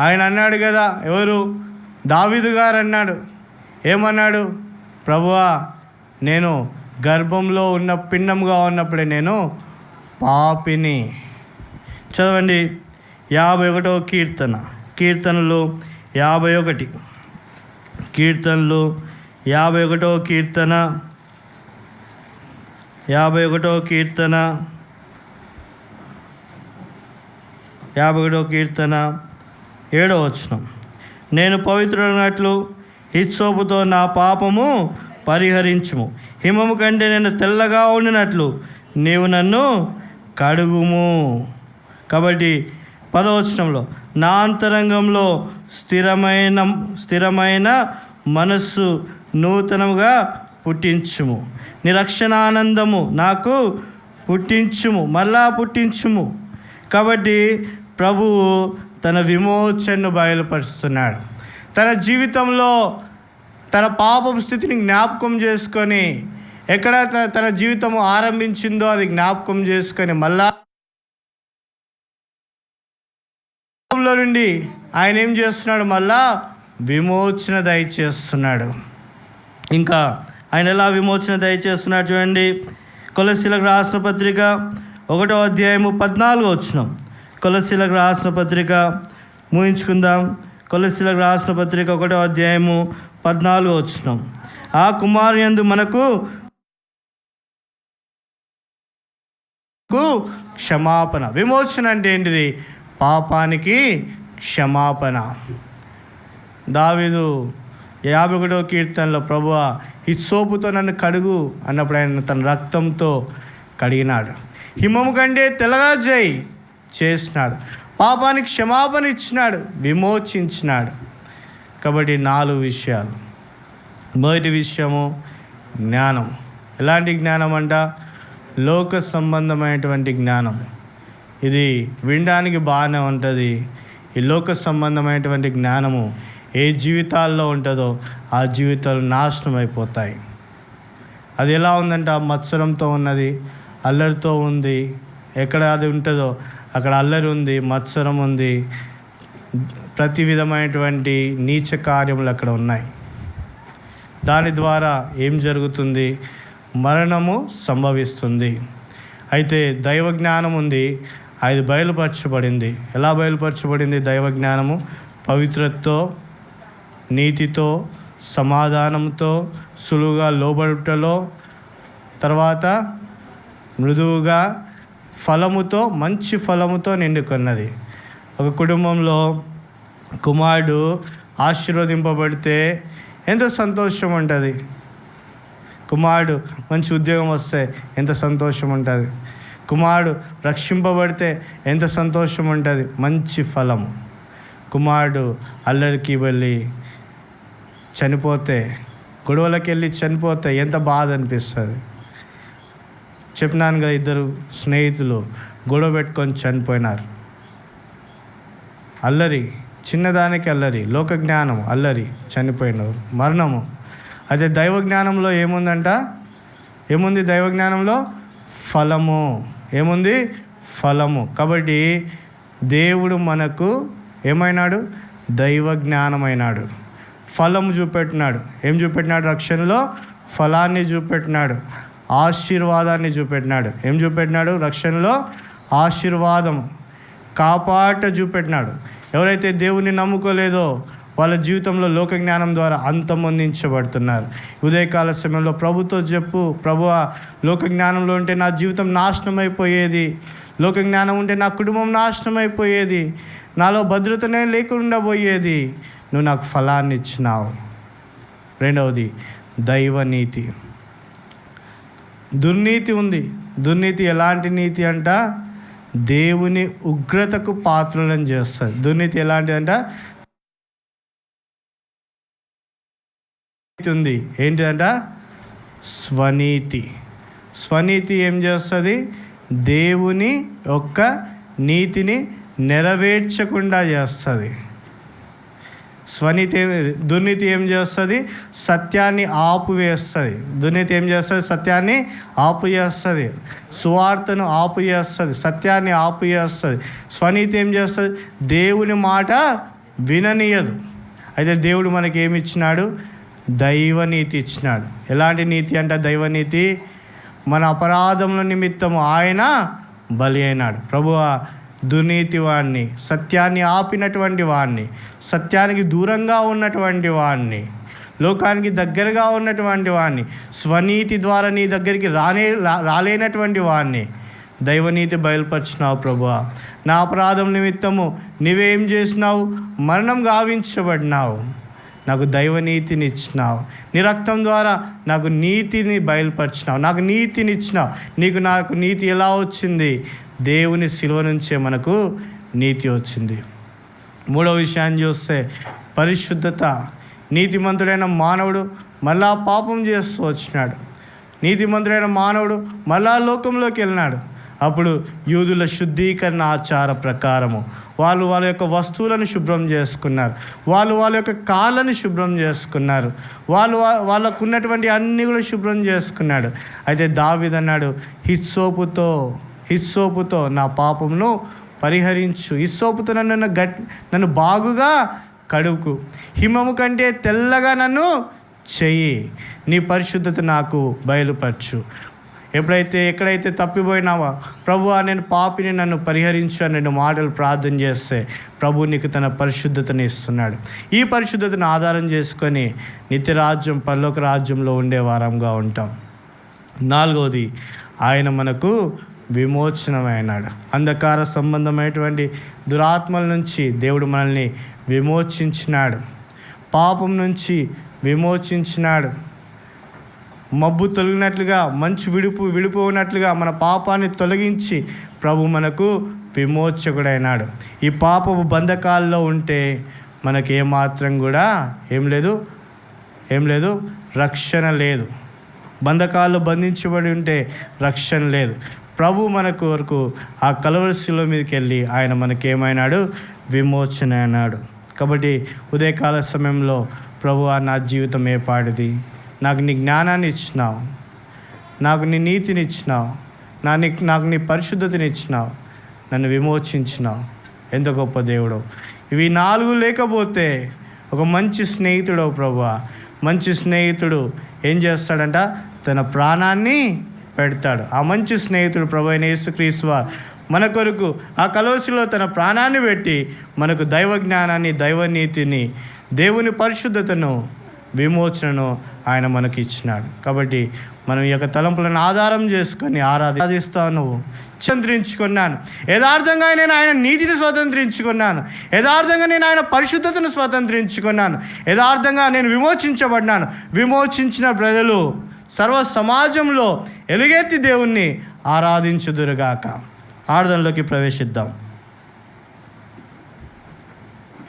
ఆయన అన్నాడు కదా, ఎవరు? దావీదు గారు అన్నాడు. ఏమన్నాడు? ప్రభువా, నేను గర్భంలో ఉన్న పిండంగా ఉన్నప్పుడే నేను పాపిని. చదవండి 51వ కీర్తన, కీర్తనలు 51, కీర్తనలు 51వ కీర్తన, 51వ కీర్తన, 51వ కీర్తన 7వ వచనం. నేను పవిత్రుడైనట్లు హిస్సోపుతో నా పాపము పరిహరించుము, హిమము కంటే నేను తెల్లగా ఉండినట్లు నీవు నన్ను కడుగుము. కాబట్టి 10వ వచనంలో, నా అంతరంగంలో స్థిరమైన మనస్సు నూతనముగా పుట్టించుము, నిరక్షణానందము నాకు పుట్టించుము, మళ్ళా పుట్టించుము. కాబట్టి ప్రభువు తన విమోచనను బయలుపరుస్తున్నాడు. తన జీవితంలో తన పాపపు స్థితిని జ్ఞాపకం చేసుకొని, ఎక్కడ తన జీవితం ఆరంభించిందో అది జ్ఞాపకం చేసుకొని మళ్ళా నుండి ఆయన ఏం చేస్తున్నాడు? మళ్ళా విమోచన దయచేస్తున్నాడు. ఇంకా ఆయన ఎలా విమోచన దయచేస్తున్నాడు చూడండి. కొలస్సీలకు రాసిన పత్రిక 1వ అధ్యాయము 14వ వచనం. కొలస్సీలకు రాసిన పత్రిక ముగించుకుందాం. కొలస్సీలకు రాసిన పత్రిక 1వ అధ్యాయము 14వ వచనం. ఆ కుమారుని యందు మనకు క్షమాపణ. విమోచన అంటే ఏంటిది? పాపానికి క్షమాపణ. దావీదు 51వ కీర్తనలో, ప్రభువా హిస్సోపుతో నన్ను కడుగు అన్నప్పుడు ఆయన తన రక్తంతో కడిగినాడు. హిమము కంటే తెల్లగా చేసినాడు. పాపానికి క్షమాపణ ఇచ్చినాడు, విమోచించినాడు. కాబట్టి 4 విషయాలు. మొదటి విషయము జ్ఞానం. ఎలాంటి జ్ఞానం అంట? లోక సంబంధమైనటువంటి జ్ఞానం. ఇది వినడానికి బాగానే ఉంటుంది. ఈ లోక సంబంధమైనటువంటి జ్ఞానము ఏ జీవితాల్లో ఉంటుందో ఆ జీవితాలు నాశనం అయిపోతాయి. అది ఎలా ఉందంటే ఆ మత్సరంతో ఉన్నది, అల్లరితో ఉంది. ఎక్కడ అది ఉంటుందో అక్కడ అల్లరి ఉంది, మత్సరం ఉంది, ప్రతి విధమైనటువంటి నీచ కార్యములు అక్కడ ఉన్నాయి. దాని ద్వారా ఏం జరుగుతుంది? మరణము సంభవిస్తుంది. అయితే దైవ జ్ఞానం ఉంది, అది బయలుపరచబడింది. ఎలా బయలుపరచబడింది దైవ జ్ఞానము? పవిత్రతతో, నీతితో, సమాధానంతో, సులువుగా లోబడుటలో, తర్వాత మృదువుగా, ఫలముతో, మంచి ఫలముతో నిండుకున్నది. ఒక కుటుంబంలో కుమారుడు ఆశీర్వదింపబడితే ఎంత సంతోషం ఉంటుంది. కుమారుడు మంచి ఉద్యోగం వస్తే ఎంత సంతోషం ఉంటుంది. కుమారుడు రక్షింపబడితే ఎంత సంతోషం ఉంటుంది, మంచి ఫలము. కుమారుడు అల్లరికి వెళ్ళి చనిపోతే, గొడవలకి వెళ్ళి చనిపోతే ఎంత బాధ అనిపిస్తుంది. చెప్పినాను కదా, 2 స్నేహితులు గొడవ పెట్టుకొని చనిపోయినారు. అల్లరి, చిన్నదానికి అల్లరి, లోక జ్ఞానం అల్లరి, చనిపోయినారు, మరణము. అదే దైవ జ్ఞానంలో ఏముందంట? ఏముంది దైవ జ్ఞానంలో? ఫలము. ఏముంది? ఫలము. కాబట్టి దేవుడు మనకు ఏమైనాడు? దైవ జ్ఞానమైనాడు. ఫలము చూపెట్టినాడు. ఏం చూపెట్టినాడు? రక్షణలో ఫలాన్ని చూపెట్టినాడు, ఆశీర్వాదాన్ని చూపెట్టినాడు. ఏం చూపెట్టినాడు? రక్షణలో ఆశీర్వాదం, కాపాట చూపెట్టినాడు. ఎవరైతే దేవుని నమ్ముకోలేదో వాళ్ళ జీవితంలో లోక జ్ఞానం ద్వారా అంతమొందించబడుతున్నారు. ఉదయకాల సమయంలో ప్రభుతో చెప్పు, ప్రభువా, లోక జ్ఞానంలో ఉంటే నా జీవితం నాశనం అయిపోయేది, లోక జ్ఞానం ఉంటే నా కుటుంబం నాశనం అయిపోయేది, నాలో భద్రతనే లేకుండా పోయేది, నువ్వు నాకు ఫలాన్ని ఇచ్చినావు. రెండవది దైవ నీతి. దుర్నీతి ఉంది. దుర్నీతి ఎలాంటి నీతి అంట? దేవుని ఉగ్రతకు పాత్రలను చేస్తుంది. దుర్నీతి ఎలాంటిదంట? ఉంది. ఏంటిదంట? స్వనీతి. స్వనీతి ఏం చేస్తుంది? దేవుని యొక్క నీతిని నెరవేర్చకుండా చేస్తుంది. దుర్నీతి ఏం చేస్తుంది? సత్యాన్ని ఆపువేస్తుంది. దుర్నీతి ఏం చేస్తుంది? సత్యాన్ని ఆపుచేస్తుంది. సువార్తను ఆపుచేస్తుంది, సత్యాన్ని ఆపుచేస్తుంది. స్వనీతి ఏం చేస్తుంది? దేవుని మాట విననీయదు. అయితే దేవుడు మనకి ఏమి ఇచ్చినాడు? దైవనీతి ఇచ్చినాడు. ఎలాంటి నీతి అంట? దైవనీతి. మన అపరాధముల నిమిత్తము ఆయన బలి అయినాడు. ప్రభువా, దుర్నీతి వాడిని, సత్యాన్ని ఆపినటువంటి వాడిని, సత్యానికి దూరంగా ఉన్నటువంటి వాడిని, లోకానికి దగ్గరగా ఉన్నటువంటి వాడిని, స్వనీతి ద్వారా నీ దగ్గరికి రాలేనటువంటి వాడిని దైవనీతి బయలుపరిచినావు. ప్రభువా, నా అపరాధం నిమిత్తము నీవేం చేసినావు? మరణం గావించబడినావు, నాకు దైవనీతిని ఇచ్చినావు. నీ రక్తం ద్వారా నాకు నీతిని బయలుపరిచినావు, నాకు నీతిని ఇచ్చినావు. నాకు నీతి ఎలా వచ్చింది? దేవుని శిలువ నుంచే మనకు నీతి వచ్చింది. మూడవ విషయాన్ని చూస్తే పరిశుద్ధత. నీతిమంతుడైన మానవుడు మళ్ళా పాపం చేస్తూ వచ్చినాడు. నీతిమంతుడైన మానవుడు మళ్ళా లోకంలోకి వెళ్ళినాడు. అప్పుడు యూదుల శుద్ధీకరణ ఆచార ప్రకారము వాళ్ళ యొక్క వస్తువులను శుభ్రం చేసుకున్నారు, వాళ్ళ యొక్క కాళ్ళని శుభ్రం చేసుకున్నారు, వాళ్ళకు ఉన్నటువంటి అన్నీ కూడా శుభ్రం చేసుకున్నాడు. అయితే దావీదు అన్నాడు, హిస్సోపుతో నా పాపమును పరిహరించు, హిస్సోపుతో నన్ను బాగుగా కడుగు, హిమము కంటే తెల్లగా నన్ను చెయ్యి, నీ పరిశుద్ధత నాకు బయలుపరచు. ఎక్కడైతే తప్పిపోయినావా, ప్రభువా నేను పాపిని, నన్ను పరిహరించు అని 2 మాటలు ప్రార్థన చేస్తే ప్రభు నీకు తన పరిశుద్ధతని ఇస్తున్నాడు. ఈ పరిశుద్ధతను ఆధారం చేసుకొని నిత్యరాజ్యం, పరలోక రాజ్యంలో ఉండే వారంగా ఉంటాం. 4వది, ఆయన మనకు విమోచనమైనాడు. అంధకార సంబంధమైనటువంటి దురాత్మల నుంచి దేవుడు మనల్ని విమోచించినాడు, పాపం నుంచి విమోచించినాడు. మబ్బు తొలగినట్లుగా, మంచు విడిపోయినట్లుగా మన పాపాన్ని తొలగించి ప్రభు మనకు విమోచకుడైనాడు. ఈ పాపపు బంధకాల్లో ఉంటే మనకి ఏమాత్రం కూడా ఏం లేదు, రక్షణ లేదు. బంధకాల్లో బంధించబడి ఉంటే రక్షణ లేదు. ప్రభు మన కొరకు ఆ కలువరి శిలువ మీదకి వెళ్ళి ఆయన మనకేమైనాడు, విమోచన అన్నాడు. కాబట్టి ఉదయకాల సమయంలో ప్రభువా నా జీవితం ఏపాటిది, నాకు నీ జ్ఞానాన్ని ఇచ్చినావు, నాకు నీ నీతిని ఇచ్చినావు, నాకు నీ పరిశుద్ధతని ఇచ్చినావు, నన్ను విమోచించినావు. ఎంత గొప్ప దేవుడు. ఇవి 4 లేకపోతే ఒక మంచి స్నేహితుడు ప్రభువా, మంచి స్నేహితుడు ఏం చేస్తాడంట, తన ప్రాణాన్ని పెడతాడు. ఆ మంచి స్నేహితుడు ప్రభు అయిన యేసుక్రీస్తు వారు మన కొరకు ఆ కలువరిలో తన ప్రాణాన్ని పెట్టి మనకు దైవ జ్ఞానాన్ని, దైవ నీతిని, దేవుని పరిశుద్ధతను, విమోచనను ఆయన మనకి ఇచ్చినాడు. కాబట్టి మనం ఈ యొక్క తలంపులను ఆధారం చేసుకొని ఆరాధిస్తాను. స్వతంత్రించుకున్నాను యథార్థంగా, నేను ఆయన నీతిని స్వతంత్రించుకున్నాను యథార్థంగా, నేను ఆయన పరిశుద్ధతను స్వతంత్రించుకున్నాను యథార్థంగా, నేను విమోచించబడినాను. విమోచించిన ప్రజలు సర్వ సమాజంలో ఎలుగెత్తి దేవుణ్ణి ఆరాధించుదురుగాక. ఆరాధనలోకి ప్రవేశిద్దాం.